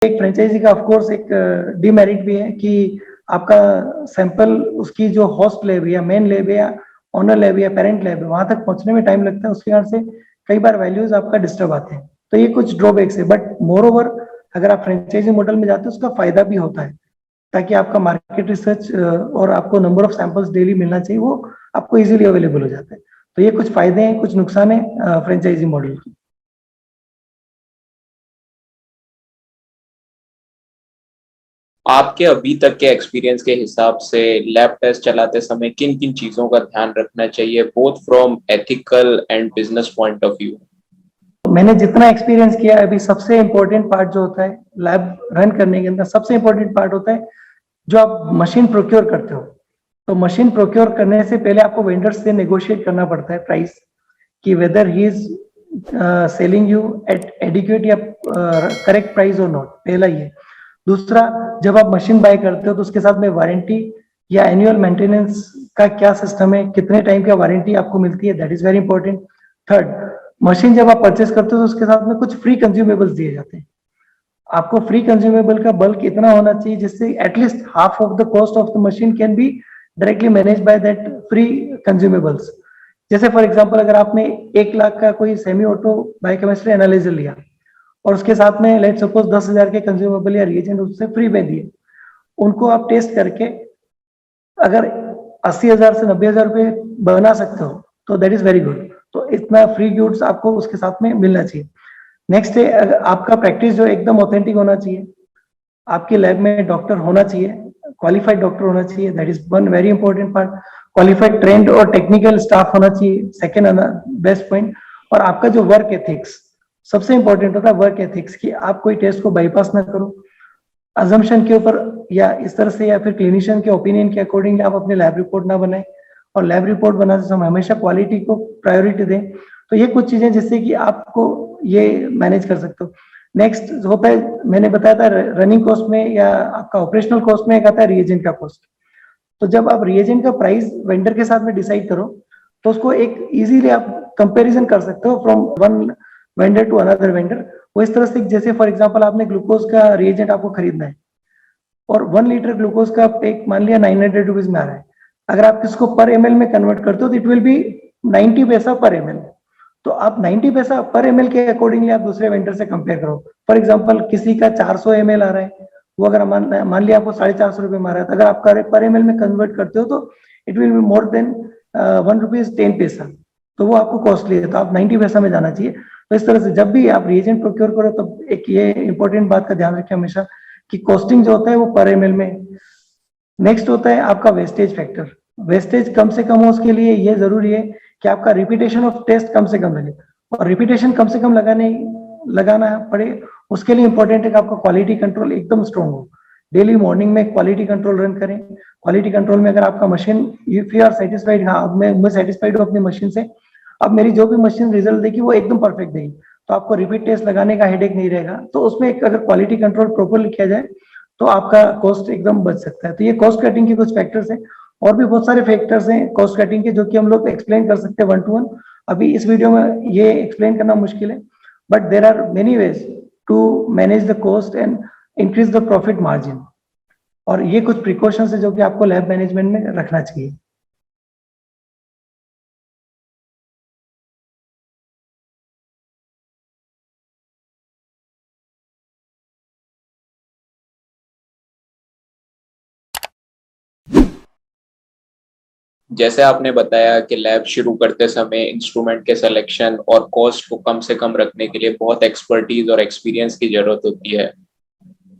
एक फ्रेंचाइजी का of course एक डिमेरिट भी है कि आपका सैंपल उसकी जो होस्ट लैब या मेन लैब या ओनर लैब या पेरेंट लैब है वहां तक पहुंचने में टाइम लगता है, उसके कारण से कई बार वैल्यूज आपका डिस्टर्ब आते हैं। तो ये कुछ ड्रॉबैक्स है, बट मोर ओवर अगर आप फ्रेंचाइजी मॉडल में जाते हो उसका फायदा भी होता है, ताकि आपका मार्केट रिसर्च और आपको नंबर ऑफ सैंपल्स डेली मिलना चाहिए वो आपको इजीली अवेलेबल हो जाता है। तो ये कुछ फायदे हैं, कुछ नुकसान है फ्रेंचाइजी मॉडल की। आपके अभी तक के एक्सपीरियंस के हिसाब से लैब टेस्ट चलाते समय किन किन चीजों का ध्यान रखना चाहिए, both from ethical and business point of view? मैंने जितना एक्सपीरियंस किया है, अभी सबसे इंपॉर्टेंट पार्ट जो होता है लैब रन करने के अंदर, सबसे इंपॉर्टेंट पार्ट होता है जो आप मशीन प्रोक्योर करते हो। तो मशीन प्रोक्योर करने से पहले आपको वेंडर्स से नेगोशिएट करना पड़ता है प्राइस, कि whether he is selling you at adequate या करेक्ट प्राइस और नॉट, पहला ये। दूसरा, जब आप मशीन बाय करते हो तो उसके साथ में वारंटी या एनुअल मेंटेनेंस का क्या सिस्टम है, कितने टाइम का वारंटी आपको मिलती है, that is very important. Third, machine जब आप परचेस करते हो तो उसके साथ में कुछ फ्री कंज्यूमेबल्स दिए जाते हैं। आपको फ्री कंज्यूमेबल का बल्क इतना होना चाहिए जिससे at least half of the cost of the machine can be directly manage by that free consumables. जैसे फॉर एग्जांपल, अगर आपने 1 लाख का कोई सेमी ऑटो बायोकेमिस्ट्री एनालाइजर लिया और उसके साथ में लेट सपोज 10,000 के कंज्यूमेबल या रिएजेंट उससे फ्री में दिए, उनको आप टेस्ट करके अगर 80,000 से 90,000 रुपये बना सकते हो तो दैट इज वेरी गुड। तो इतना फ्री गुड्स आपको उसके साथ में मिलना चाहिए। नेक्स्ट है, आपका प्रैक्टिस जो एकदम ऑथेंटिक होना चाहिए। आपके लैब में डॉक्टर होना चाहिए, क्वालिफाइड डॉक्टर होना चाहिए, that is one very important part. Qualified trend और टेक्निकल स्टाफ होना चाहिए, सेकेंड बेस्ट पॉइंट। और आपका जो वर्क एथिक्स सबसे इंपॉर्टेंट होता है, वर्क एथिक्स, कि आप कोई टेस्ट को बाईपास ना करो अजम्पशन के ऊपर या इस तरह से, या फिर क्लिनिशियन के ओपिनियन के अकॉर्डिंग आप अपने लैब रिपोर्ट ना बनाए। और लैब रिपोर्ट बनाते समय हमेशा क्वालिटी को प्रायोरिटी दें। तो ये कुछ चीजें जिससे कि आपको ये मैनेज कर सकते हो। नेक्स्ट होता है, मैंने बताया था रनिंग कॉस्ट में या आपका ऑपरेशनल कॉस्ट में एक आता है रिएजेंट का कॉस्ट। तो जब आप रिएजेंट का प्राइस वेंडर के साथ में डिसाइड करो तो उसको एक इजीली आप कंपैरिजन कर सकते हो from one vendor to another vendor. वो इस तरह से, जैसे फॉर एग्जांपल आपने ग्लूकोज का रिएजेंट आपको खरीदना है और 1 लीटर ग्लूकोज का पैक मान लिया 900 रुपीज में आ रहा है। अगर आप इसको पर एमएल में कन्वर्ट करते हो तो इट विल बी 90 पैसा पर एमएल। तो आप 90 पैसा पर एमएल के अकॉर्डिंगली आप दूसरे वेंडर से कंपेयर करो। फॉर एग्जांपल, किसी का 400 एमएल आ रहा है, वो अगर मान लिया आपको 450 रुपये में आ रहा है, तो अगर आप पर एमएल में कन्वर्ट करते हो तो it will be more than 1 rupees 10 पैसा। तो वो आपको कॉस्टली है, तो आप 90 पैसा में जाना चाहिए। तो इस तरह से जब भी आप रिएजेंट प्रोक्योर करो तो एक ये इंपॉर्टेंट बात का ध्यान रखें हमेशा कि कॉस्टिंग जो होता है वो पर एमएल में। नेक्स्ट होता है आपका वेस्टेज फैक्टर। वेस्टेज कम से कम हो उसके लिए ये जरूरी है कि आपका रिपीटेशन ऑफ टेस्ट कम से कम लगे। और रिपीटेशन कम से कम लगाना पड़े उसके लिए इंपॉर्टेंट है कि आपका क्वालिटी कंट्रोल एकदम स्ट्रॉन्ग हो। डेली मॉर्निंग में क्वालिटी कंट्रोल रन करें। क्वालिटी कंट्रोल में अगर आपका machine, if you are satisfied, हाँ मैं सेटिस्फाइड हूँ अपनी मशीन से, अब मेरी जो भी मशीन रिजल्ट देगी वो एकदम परफेक्ट देगी, तो आपको रिपीट टेस्ट लगाने का हेडेक नहीं रहेगा। तो उसमें अगर क्वालिटी कंट्रोल प्रॉपर किया जाए तो आपका कॉस्ट एकदम बच सकता है। तो ये कॉस्ट कटिंग के कुछ फैक्टर्स हैं। और भी बहुत सारे फैक्टर्स हैं कॉस्ट कटिंग के जो कि हम लोग एक्सप्लेन कर सकते हैं 1 to 1। अभी इस वीडियो में ये एक्सप्लेन करना मुश्किल है, but there are many ways to manage the cost and increase the profit margin. और ये कुछ प्रिकॉशंस है जो कि आपको लैब मैनेजमेंट में रखना चाहिए। जैसे आपने बताया कि लैब शुरू करते समय इंस्ट्रूमेंट के सिलेक्शन और कॉस्ट को कम से कम रखने के लिए बहुत एक्सपर्टीज और एक्सपीरियंस की जरूरत होती है।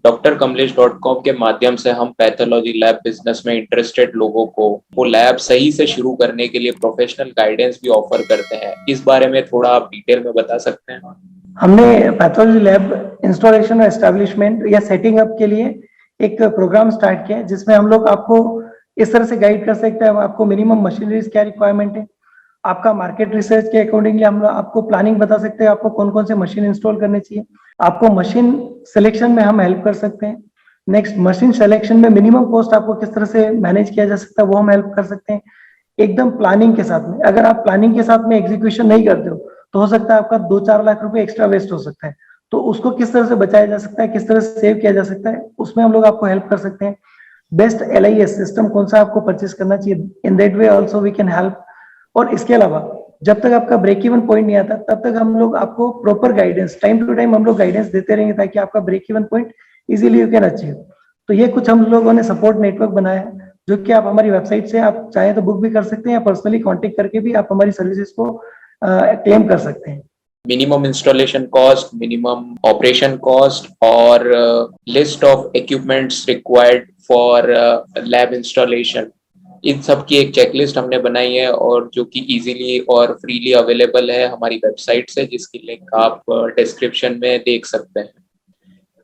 drkamlesh.com के माध्यम से हम पैथोलॉजी लैब बिजनेस में इंटरेस्टेड लोगों को वो लैब सही से शुरू करने के लिए प्रोफेशनल गाइडेंस भी ऑफर करते हैं। इस बारे में थोड़ा आप डिटेल में बता सकते हैं? हमने पैथोलॉजी लैब इंस्टॉलेशन और एस्टेब्लिशमेंट या सेटिंग अप के लिए एक प्रोग्राम स्टार्ट किया है, जिसमें हम लोग आपको इस तरह से गाइड कर सकते हैं। आपको मिनिमम मशीनरीज क्या रिक्वायरमेंट है, आपका मार्केट रिसर्च के अकॉर्डिंगली हम आपको प्लानिंग बता सकते हैं, आपको कौन कौन से मशीन इंस्टॉल करने चाहिए। आपको मशीन सिलेक्शन में हम हेल्प कर सकते हैं। नेक्स्ट, मशीन सिलेक्शन में मिनिमम कॉस्ट आपको किस तरह से मैनेज किया जा सकता है वो हम हेल्प कर सकते हैं, एकदम प्लानिंग के साथ में। अगर आप प्लानिंग के साथ में एग्जीक्यूशन नहीं करते हो तो हो सकता है आपका 2-4 लाख रुपए एक्स्ट्रा वेस्ट हो सकता है। तो उसको किस तरह से बचाया जा सकता है, किस तरह से सेव किया जा सकता है, उसमें हम लोग आपको हेल्प कर सकते हैं। बेस्ट LIS सिस्टम कौन सा आपको परचेस करना चाहिए, in that way also we can help. और इसके अलावा जब तक आपका ब्रेक इवन पॉइंट नहीं आता तब तक हम लोग आपको proper guidance, time to time हम लोग गाइडेंस देते रहेंगे ताकि आपका break even point easily you can achieve. तो ये कुछ हम लोगों ने सपोर्ट नेटवर्क बनाया है, जो कि आप हमारी वेबसाइट से आप चाहें तो बुक भी कर सकते हैं या पर्सनली कांटेक्ट करके भी आप हमारी सर्विसेज को क्लेम कर सकते हैं। Minimum installation cost, minimum operation cost और list of equipments required for lab installation, इन सब की एक चेकलिस्ट हमने बनाई है और जो कि इजीली और फ्रीली अवेलेबल है हमारी वेबसाइट से, जिसकी लिंक आप डिस्क्रिप्शन में देख सकते हैं।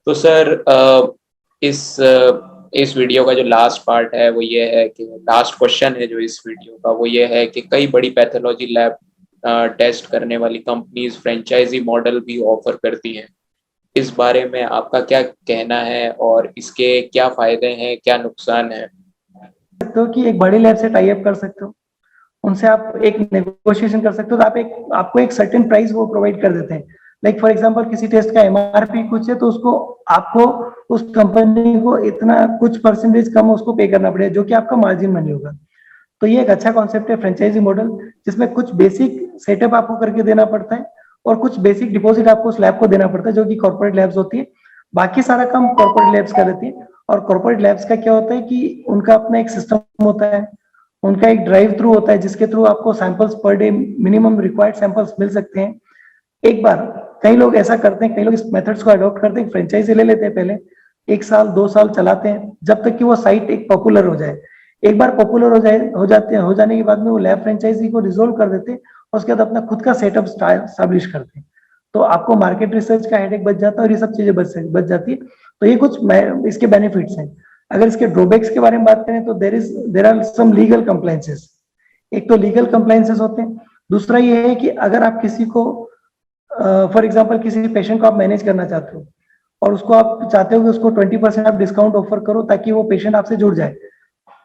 तो सर इस वीडियो का जो लास्ट पार्ट है वो ये है कि लास्ट क्वेश्चन है जो इस वीडियो का वो ये है कि कई बड़ी पैथोलॉजी लैब टेस्ट करने वाली कंपनीज फ्रेंचाइजी मॉडल भी ऑफर करती हैं। इस बारे में आपका क्या कहना है और इसके क्या फायदे हैं, क्या नुकसान है? सकते हो कि एक बड़ी लैब से टाई अप कर सकते हो, उनसे आप एक नेगोशिएशन कर सकते हो, तो आपको एक सर्टेन प्राइस वो प्रोवाइड कर देते हैं। लाइक फॉर एग्जांपल किसी टेस्ट का MRP कुछ है तो उसको आपको उस कंपनी को इतना कुछ परसेंटेज कम उसको पे करना पड़ेगा, जो कि आपका मार्जिन मनी होगा। तो ये एक अच्छा कॉन्सेप्ट है फ्रेंचाइजी मॉडल, जिसमें कुछ बेसिक सेटअप आपको करके देना पड़ता है और कुछ बेसिक डिपॉजिट आपको उस लैब को देना पड़ता है, जो कि कॉर्पोरेट लैब्स होती है। बाकी सारा काम कॉर्पोरेट लैब्स कर देती है। और कॉर्पोरेट लैब्स का क्या होता है कि उनका अपना एक सिस्टम होता है, उनका एक ड्राइव थ्रू होता है, जिसके थ्रू आपको samples per day minimum required samples मिल सकते हैं। एक बार कई लोग ऐसा करते हैं, कई लोग इस मेथड्स को अडॉप्ट करते हैं, फ्रेंचाइजी ले लेते हैं, पहले 1 साल 2 साल चलाते हैं जब तक कि वो साइट एक पॉपुलर हो जाए। एक बार पॉपुलर हो जाने के बाद में वो लैब फ्रेंचाइजी को डिसोल्व कर देते हैं और उसके बाद अपना खुद का सेटअप स्टैब्लिश करते हैं। तो आपको मार्केट रिसर्च का हेडेक बच जाता है और ये सब चीजें बच जाती है। तो ये कुछ इसके बेनिफिट्स हैं। अगर इसके ड्रॉबैक्स के बारे में बात करें तो there are some legal compliances. एक तो लीगल कंप्लायंसेस होते हैं, दूसरा ये है कि अगर आप किसी को फॉर एग्जांपल किसी पेशेंट को आप मैनेज करना चाहते हो और उसको आप चाहते हो कि उसको 20% आप डिस्काउंट ऑफर करो ताकि वो पेशेंट आपसे जुड़ जाए,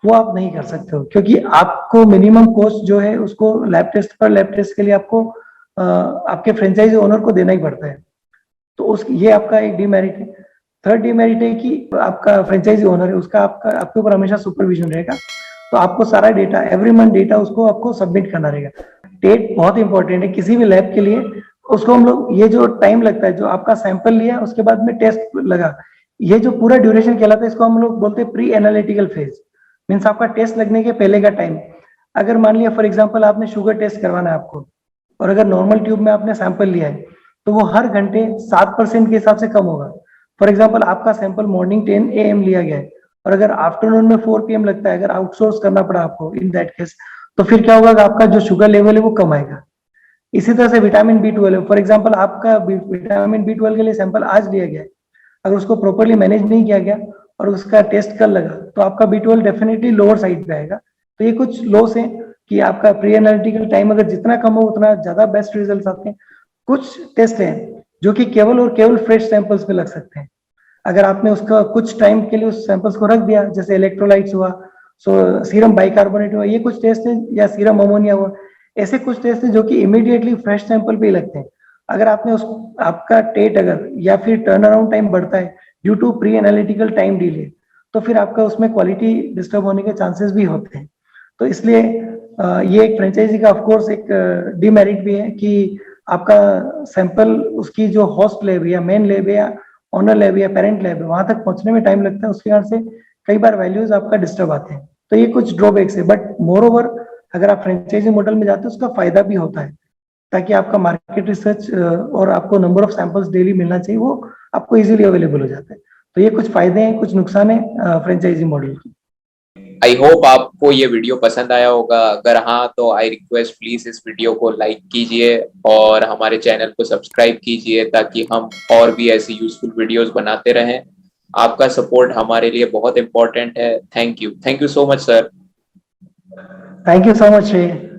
वो आप नहीं कर सकते हो, क्योंकि आपको मिनिमम कॉस्ट जो है उसको लैब टेस्ट के लिए आपको आपके फ्रेंचाइजी ओनर को देना ही पड़ता है। तो ये आपका एक डिमेरिट है। थर्ड डिमेरिट है कि आपका फ्रेंचाइजी ओनर है, उसका आपके ऊपर हमेशा सुपरविजन रहेगा, तो आपको सारा डेटा एवरी मंथ डेटा उसको आपको सबमिट करना रहेगा। डेट बहुत इंपॉर्टेंट है किसी भी लैब के लिए। उसको हम लोग ये जो टाइम लगता है, जो आपका सैंपल लिया उसके बाद में टेस्ट लगा, ये जो पूरा ड्यूरेशन कहलाता है, इसको हम लोग बोलते हैं प्री एनालिटिकल फेज। मीन्स आपका टेस्ट लगने के पहले का टाइम। अगर मान लिया फॉर एग्जांपल आपने शुगर टेस्ट करवाना है आपको, और अगर नॉर्मल ट्यूब में आपने सैंपल लिया है तो वो हर घंटे 7% के हिसाब से कम होगा। फॉर एग्जांपल आपका सैंपल मॉर्निंग 10 AM लिया गया है और अगर आफ्टरनून में 4 PM लगता है, अगर आउटसोर्स करना पड़ा आपको इन दैट केस, तो फिर क्या होगा, आपका जो शुगर लेवल है वो कम आएगा। इसी तरह से विटामिन B12 फॉर एग्जांपल आपका विटामिन B12 के लिए सैंपल आज लिया गया है, अगर उसको प्रॉपरली मैनेज नहीं किया गया और उसका टेस्ट कल लगा तो आपका B12 डेफिनेटली लोअर साइड पे आएगा। तो ये कुछ लॉस है कि आपका प्री एनालिटिकल टाइम अगर जितना कम हो उतना ज्यादा बेस्ट रिजल्ट आते हैं। कुछ टेस्ट हैं जो कि केवल और केवल फ्रेश सैंपल्स पे लग सकते हैं। अगर आपने उसका कुछ टाइम के लिए उस सैंपल्स को रख दिया, जैसे इलेक्ट्रोलाइट्स हुआ, सीरम बाइकार्बोनेट हुआ, ये कुछ टेस्ट है, या सीरम अमोनिया हुआ, ऐसे कुछ टेस्ट है जो कि इमीडिएटली फ्रेश सैंपल पे ही लगते हैं। अगर आपने आपका टेट अगर या फिर टर्न अराउंड टाइम बढ़ता है due to pre analytical time delay, तो फिर आपका उसमें क्वालिटी डिस्टर्ब होने के चांसेस भी होते हैं। तो इसलिए ये एक फ्रेंचाइजी का ऑफकोर्स एक डिमेरिट भी है कि आपका सैंपल उसकी जो होस्ट लैब या मेन लैब या ऑनर लैब या पेरेंट लैब है वहां तक पहुंचने में टाइम लगता है, उसके कारण से कई बार वैल्यूज आपका डिस्टर्ब आते हैं। तो ये कुछ ड्रॉबैक्स है, बट मोर ओवर अगर आप फ्रेंचाइजी मॉडल में जाते हो उसका फायदा भी होता है, ताकि आपका मार्केट रिसर्च और आपको नंबर ऑफ सैंपल्स डेली मिलना चाहिए वो आपको इजीली अवेलेबल हो जाता है। तो ये कुछ फायदे हैं, कुछ नुकसान है फ्रेंचाइजी मॉडल की। आई होप आपको ये वीडियो पसंद आया होगा। अगर हाँ तो आई रिक्वेस्ट प्लीज इस वीडियो को लाइक कीजिए और हमारे चैनल को सब्सक्राइब कीजिए ताकि हम और भी ऐसी यूजफुल वीडियोस बनाते रहें। आपका सपोर्ट हमारे लिए बहुत इंपॉर्टेंट है। Thank you so much sir. Thank you so much श्रेय।